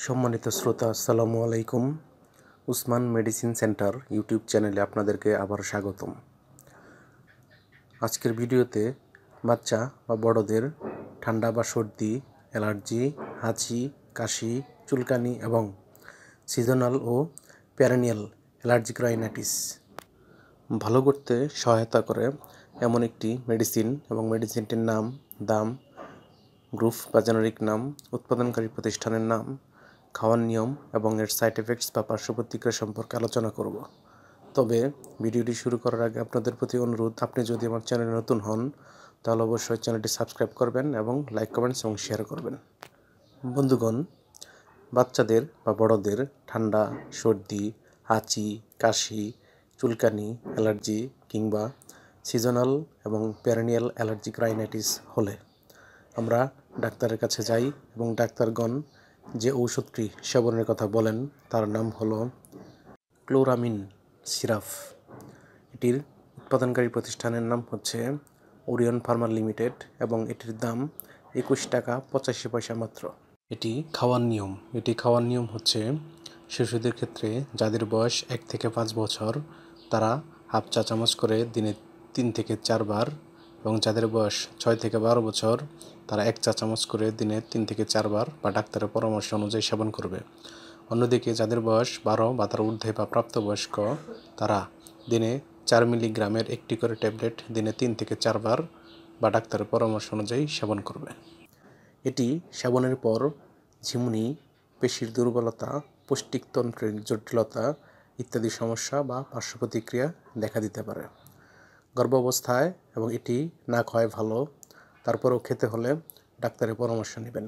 সম্মানিত শ্রোতা, আসসালামু আলাইকুম। উসমান মেডিসিন সেন্টার ইউটিউব চ্যানেলে আপনাদেরকে আবার স্বাগতম। আজকের ভিডিওতে বাচ্চা বা বড়দের ঠান্ডা বা সর্দি, অ্যালার্জি, হাঁচি, কাশি, চুলকানি এবং সিজনাল ও প্যারেনিয়াল অ্যালার্জিক রাইনাইটিস ভালো করতে সহায়তা করে এমন একটি মেডিসিন এবং মেডিসিনটির নাম, দাম, গ্রুপ বা জেনারিক নাম, উৎপাদনকারী প্রতিষ্ঠানের নাম, খাওয়ার নিয়ম এবং এর সাইড এফেক্টস বা পার্শ্ব প্রতিক্রিয়া সম্পর্কে আলোচনা করব। তবে ভিডিওটি শুরু করার আগে আপনাদের প্রতি অনুরোধ, আপনি যদি আমার চ্যানেলে নতুন হন তাহলে অবশ্যই চ্যানেলটি সাবস্ক্রাইব করবেন এবং লাইক, কমেন্টস এবং শেয়ার করবেন। বন্ধুগণ, বাচ্চাদের বা বড়দের ঠান্ডা, সর্দি, হাঁচি, কাশি, চুলকানি, অ্যালার্জি কিংবা সিজনাল এবং প্যারেনিয়াল অ্যালার্জিক রাইনাইটিস হলে আমরা ডাক্তারের কাছে যাই এবং ডাক্তারগণ যে ঔষধটি সেবনের কথা বলেন তার নাম হলো ক্লোরামিন সিরাপ। এটির উৎপাদনকারী প্রতিষ্ঠানের নাম হচ্ছে ওরিয়ন ফার্মা লিমিটেড এবং এটির দাম 21 টাকা 85 পয়সা মাত্র। এটি খাওয়ার নিয়ম হচ্ছে শিশুদের ক্ষেত্রে যাদের বয়স 1 থেকে 5 বছর তারা হাফ চা চামচ করে দিনে 3 থেকে 4 বার, এবং যাদের বয়স 6 থেকে 12 বছর তারা 1 চা চামচ করে দিনে 3 থেকে 4 বার বা ডাক্তারের পরামর্শ অনুযায়ী সেবন করবে। অন্যদিকে যাদের বয়স 12 বা তার ঊর্ধ্বে বা প্রাপ্তবয়স্ক তারা দিনে 4 মিলিগ্রামের একটি করে ট্যাবলেট দিনে 3 থেকে 4 বার বা ডাক্তারের পরামর্শ অনুযায়ী সেবন করবে। এটি সেবনের পর ঝিমুনি, পেশির দুর্বলতা, পৌষ্টিকতন্ত্রের জটিলতা ইত্যাদি সমস্যা বা পার্শ্ব প্রতিক্রিয়া দেখা দিতে পারে। গর্ভাবস্থায় এবং এটি না খাওয়াই ভালো, তারপরেও খেতে হলে ডাক্তারের পরামর্শ নেবেন।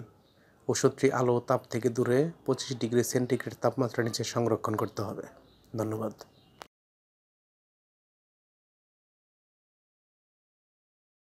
ওষুধটি আলো ও তাপ থেকে দূরে 25 ডিগ্রি সেন্টিগ্রেড তাপমাত্রার নিচে সংরক্ষণ করতে হবে। ধন্যবাদ।